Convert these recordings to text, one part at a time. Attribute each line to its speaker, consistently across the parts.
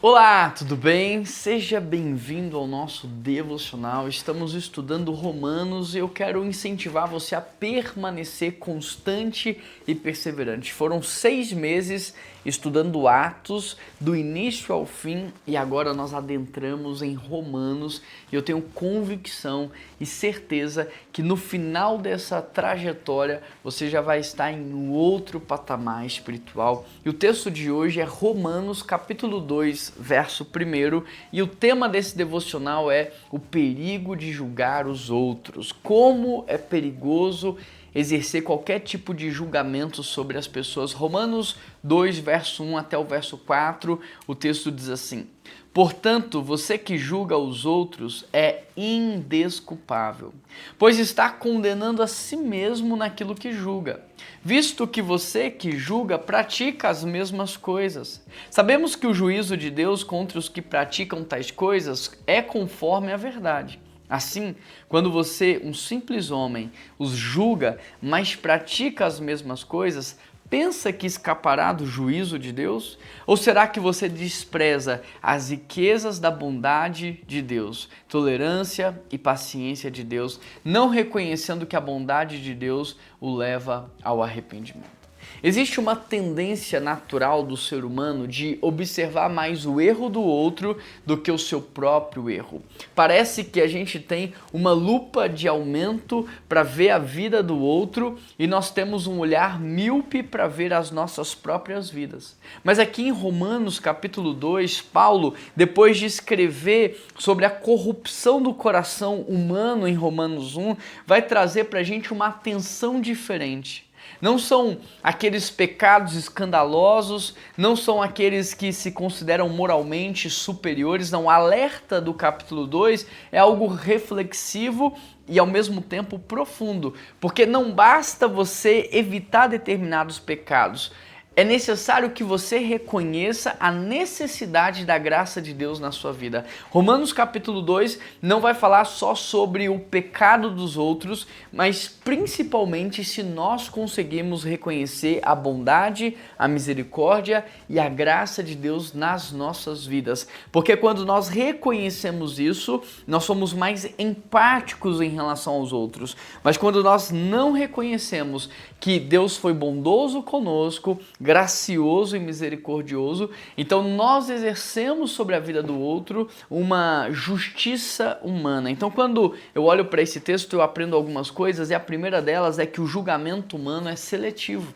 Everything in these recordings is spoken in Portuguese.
Speaker 1: Olá, tudo bem? Seja bem-vindo ao nosso devocional. Estamos estudando Romanos e eu quero incentivar você a permanecer constante e perseverante. Foram 6 meses estudando Atos, do início ao fim, e agora nós adentramos em Romanos. E eu tenho convicção e certeza que no final dessa trajetória você já vai estar em um outro patamar espiritual. E o texto de hoje é Romanos capítulo 2, verso 1, e o tema desse devocional é o perigo de julgar os outros. Como é perigoso exercer qualquer tipo de julgamento sobre as pessoas. Romanos 2, verso 1 até o verso 4, o texto diz assim: portanto, você que julga os outros é indesculpável, pois está condenando a si mesmo naquilo que julga, visto que você que julga pratica as mesmas coisas. Sabemos que o juízo de Deus contra os que praticam tais coisas é conforme a verdade. Assim, quando você, um simples homem, os julga, mas pratica as mesmas coisas, pensa que escapará do juízo de Deus? Ou será que você despreza as riquezas da bondade de Deus, tolerância e paciência de Deus, não reconhecendo que a bondade de Deus o leva ao arrependimento? Existe uma tendência natural do ser humano de observar mais o erro do outro do que o seu próprio erro. Parece que a gente tem uma lupa de aumento para ver a vida do outro e nós temos um olhar míope para ver as nossas próprias vidas. Mas aqui em Romanos capítulo 2, Paulo, depois de escrever sobre a corrupção do coração humano em Romanos 1, vai trazer para a gente uma atenção diferente. Não são aqueles pecados escandalosos, não são aqueles que se consideram moralmente superiores, não. O alerta do capítulo 2 é algo reflexivo e ao mesmo tempo profundo, porque não basta você evitar determinados pecados. É necessário que você reconheça a necessidade da graça de Deus na sua vida. Romanos capítulo 2 não vai falar só sobre o pecado dos outros, mas principalmente se nós conseguimos reconhecer a bondade, a misericórdia e a graça de Deus nas nossas vidas. Porque quando nós reconhecemos isso, nós somos mais empáticos em relação aos outros. Mas quando nós não reconhecemos que Deus foi bondoso conosco, gracioso e misericordioso, então nós exercemos sobre a vida do outro uma justiça humana. Então quando eu olho para esse texto, eu aprendo algumas coisas, e a primeira delas é que o julgamento humano é seletivo.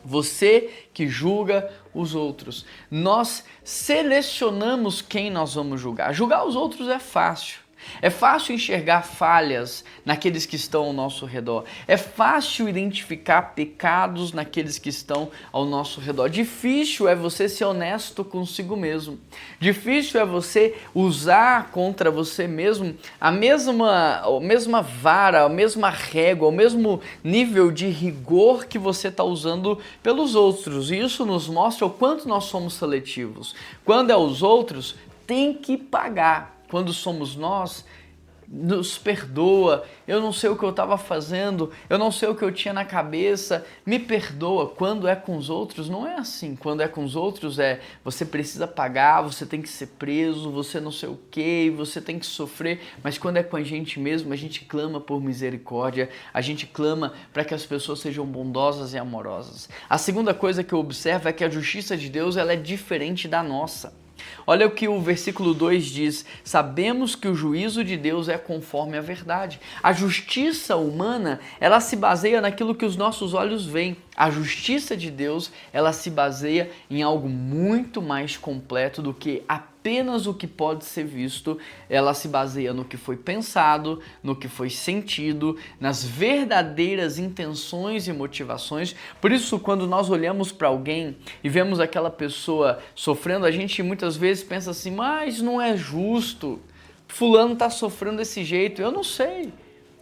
Speaker 1: Você que julga os outros. Nós selecionamos quem nós vamos julgar. Julgar os outros é fácil. É fácil enxergar falhas naqueles que estão ao nosso redor. É fácil identificar pecados naqueles que estão ao nosso redor. Difícil é você ser honesto consigo mesmo. Difícil é você usar contra você mesmo a mesma vara, a mesma régua, o mesmo nível de rigor que você está usando pelos outros. E isso nos mostra o quanto nós somos seletivos. Quando é os outros, tem que pagar. Quando somos nós, nos perdoa, eu não sei o que eu estava fazendo, eu não sei o que eu tinha na cabeça, me perdoa. Quando é com os outros, não é assim. Quando é com os outros você precisa pagar, você tem que ser preso, você não sei o que, você tem que sofrer. Mas quando é com a gente mesmo, a gente clama por misericórdia, a gente clama para que as pessoas sejam bondosas e amorosas. A segunda coisa que eu observo é que a justiça de Deus ela é diferente da nossa. Olha o que o versículo 2 diz: sabemos que o juízo de Deus é conforme a verdade. A justiça humana, ela se baseia naquilo que os nossos olhos veem. A justiça de Deus, ela se baseia em algo muito mais completo do que apenas o que pode ser visto. Ela se baseia no que foi pensado, no que foi sentido, nas verdadeiras intenções e motivações. Por isso, quando nós olhamos para alguém e vemos aquela pessoa sofrendo, a gente muitas vezes pensa assim, mas não é justo. Fulano está sofrendo desse jeito, eu não sei.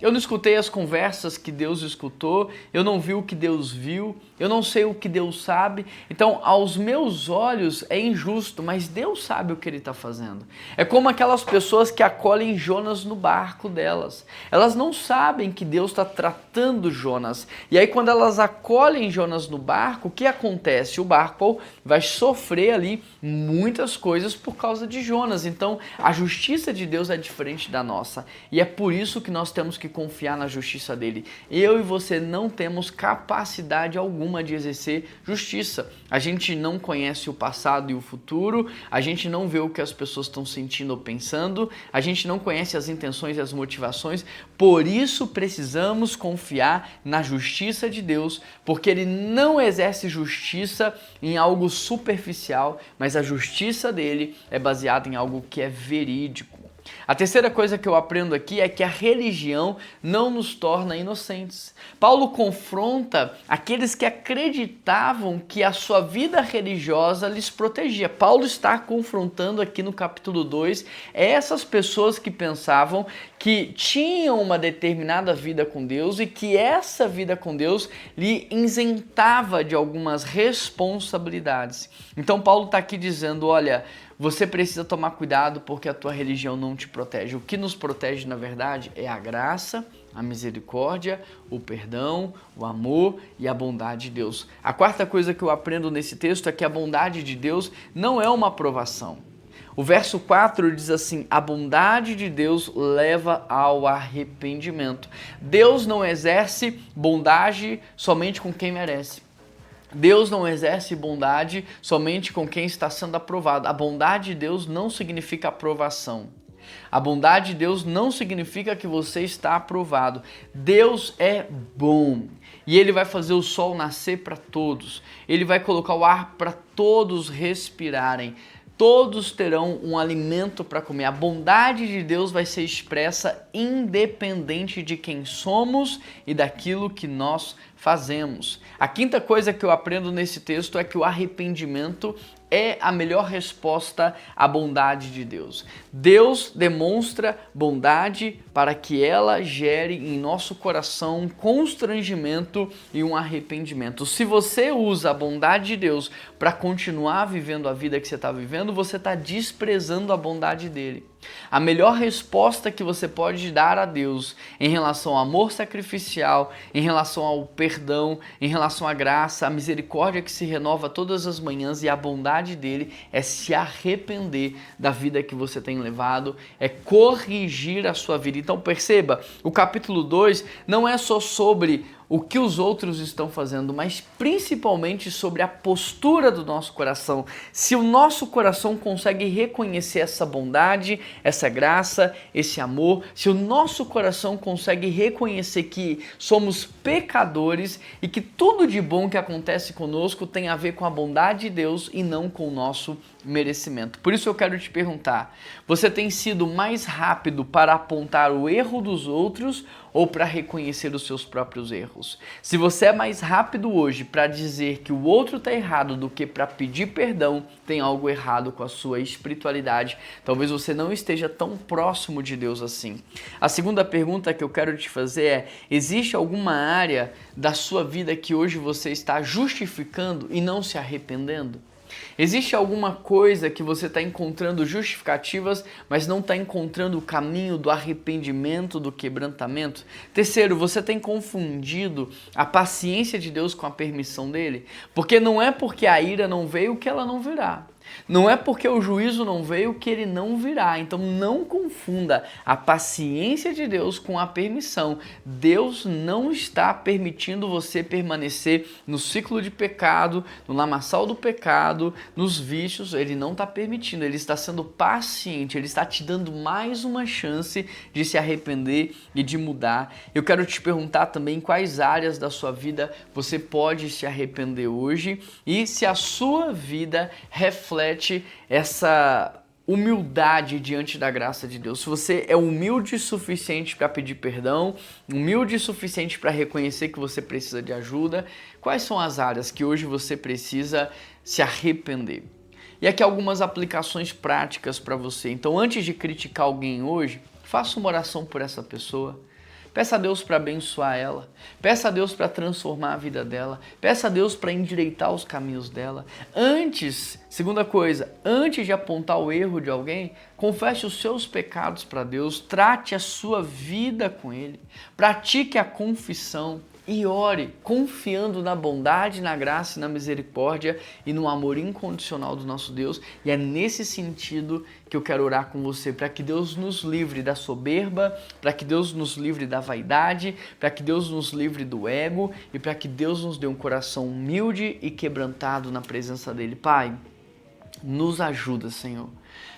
Speaker 1: eu não escutei as conversas que Deus escutou, eu não vi o que Deus viu, eu não sei o que Deus sabe. Então, aos meus olhos é injusto, mas Deus sabe o que Ele está fazendo. É como aquelas pessoas que acolhem Jonas no barco delas. Elas não sabem que Deus está tratando Jonas. E aí, quando elas acolhem Jonas no barco, o que acontece? O barco vai sofrer ali muitas coisas por causa de Jonas. Então, a justiça de Deus é diferente da nossa. E é por isso que nós temos que confiar na justiça dele. Eu e você não temos capacidade alguma de exercer justiça. A gente não conhece o passado e o futuro, a gente não vê o que as pessoas estão sentindo ou pensando, a gente não conhece as intenções e as motivações, por isso precisamos confiar na justiça de Deus, porque ele não exerce justiça em algo superficial, mas a justiça dele é baseada em algo que é verídico. A terceira coisa que eu aprendo aqui é que a religião não nos torna inocentes. Paulo confronta aqueles que acreditavam que a sua vida religiosa lhes protegia. Paulo está confrontando aqui no capítulo 2 essas pessoas que pensavam que tinham uma determinada vida com Deus e que essa vida com Deus lhe isentava de algumas responsabilidades. Então Paulo está aqui dizendo, olha, você precisa tomar cuidado porque a tua religião não te protege. O que nos protege, na verdade, é a graça, a misericórdia, o perdão, o amor e a bondade de Deus. A quarta coisa que eu aprendo nesse texto é que a bondade de Deus não é uma aprovação. O verso 4 diz assim, a bondade de Deus leva ao arrependimento. Deus não exerce bondade somente com quem merece. Deus não exerce bondade somente com quem está sendo aprovado. A bondade de Deus não significa aprovação. A bondade de Deus não significa que você está aprovado. Deus é bom e Ele vai fazer o sol nascer para todos. Ele vai colocar o ar para todos respirarem. Todos terão um alimento para comer. A bondade de Deus vai ser expressa independente de quem somos e daquilo que nós fazemos. A quinta coisa que eu aprendo nesse texto é que o arrependimento é a melhor resposta à bondade de Deus. Deus demonstra bondade para que ela gere em nosso coração um constrangimento e um arrependimento. Se você usa a bondade de Deus para continuar vivendo a vida que você está vivendo, você está desprezando a bondade dele. A melhor resposta que você pode dar a Deus em relação ao amor sacrificial, em relação ao perdão, em relação à graça, à misericórdia que se renova todas as manhãs e a bondade dele é se arrepender da vida que você tem levado, é corrigir a sua vida. Então perceba, o capítulo 2 não é só sobre o que os outros estão fazendo, mas principalmente sobre a postura do nosso coração. Se o nosso coração consegue reconhecer essa bondade, essa graça, esse amor, se o nosso coração consegue reconhecer que somos pecadores e que tudo de bom que acontece conosco tem a ver com a bondade de Deus e não com o nosso merecimento. Por isso eu quero te perguntar, você tem sido mais rápido para apontar o erro dos outros ou para reconhecer os seus próprios erros? Se você é mais rápido hoje para dizer que o outro está errado do que para pedir perdão, tem algo errado com a sua espiritualidade. Talvez você não esteja tão próximo de Deus assim. A segunda pergunta que eu quero te fazer é, existe alguma área da sua vida que hoje você está justificando e não se arrependendo? Existe alguma coisa que você está encontrando justificativas, mas não está encontrando o caminho do arrependimento, do quebrantamento? Terceiro, você tem confundido a paciência de Deus com a permissão dele? Porque não é porque a ira não veio que ela não virá. Não é porque o juízo não veio que ele não virá. Então não confunda a paciência de Deus com a permissão. Deus não está permitindo você permanecer no ciclo de pecado, no lamaçal do pecado, nos vícios. Ele não está permitindo, ele está sendo paciente, ele está te dando mais uma chance de se arrepender e de mudar. Eu quero te perguntar também quais áreas da sua vida você pode se arrepender hoje e se a sua vida reflete essa humildade diante da graça de Deus. Se você é humilde o suficiente para pedir perdão, humilde o suficiente para reconhecer que você precisa de ajuda, quais são as áreas que hoje você precisa se arrepender? E aqui algumas aplicações práticas para você. Então, antes de criticar alguém hoje, faça uma oração por essa pessoa. Peça a Deus para abençoar ela. Peça a Deus para transformar a vida dela. Peça a Deus para endireitar os caminhos dela. Segunda coisa, antes de apontar o erro de alguém, confesse os seus pecados para Deus, trate a sua vida com Ele, pratique a confissão e ore, confiando na bondade, na graça e na misericórdia e no amor incondicional do nosso Deus. E é nesse sentido que eu quero orar com você, para que Deus nos livre da soberba, para que Deus nos livre da vaidade, para que Deus nos livre do ego e para que Deus nos dê um coração humilde e quebrantado na presença dEle. Pai, nos ajuda, Senhor.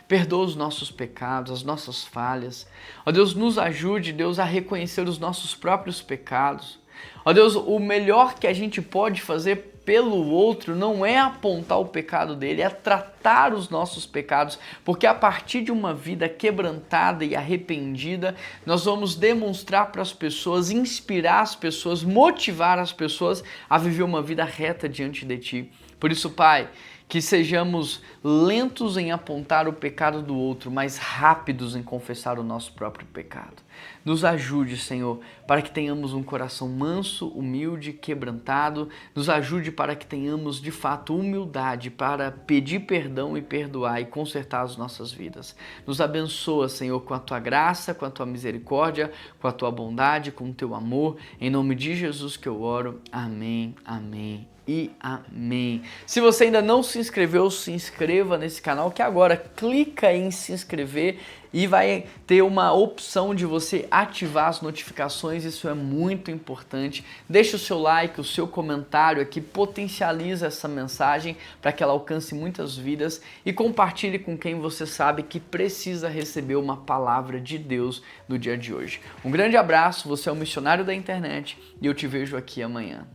Speaker 1: Perdoa os nossos pecados, as nossas falhas. Ó Deus, nos ajude, Deus, a reconhecer os nossos próprios pecados. Ó Deus, o melhor que a gente pode fazer pelo outro não é apontar o pecado dele, é tratar os nossos pecados, porque a partir de uma vida quebrantada e arrependida, nós vamos demonstrar para as pessoas, inspirar as pessoas, motivar as pessoas a viver uma vida reta diante de Ti. Por isso, Pai, que sejamos lentos em apontar o pecado do outro, mas rápidos em confessar o nosso próprio pecado. Nos ajude, Senhor, para que tenhamos um coração manso, humilde, quebrantado. Nos ajude para que tenhamos, de fato, humildade para pedir perdão e perdoar e consertar as nossas vidas. Nos abençoa, Senhor, com a Tua graça, com a Tua misericórdia, com a Tua bondade, com o Teu amor. Em nome de Jesus que eu oro. Amém, amém e amém. Se você ainda não se inscreveu, se inscreva nesse canal, que agora clica em se inscrever e vai ter uma opção de você ativar as notificações. Isso é muito importante. Deixe o seu like, o seu comentário aqui, potencializa essa mensagem para que ela alcance muitas vidas e compartilhe com quem você sabe que precisa receber uma palavra de Deus no dia de hoje. Um grande abraço, você é o missionário da internet e eu te vejo aqui amanhã.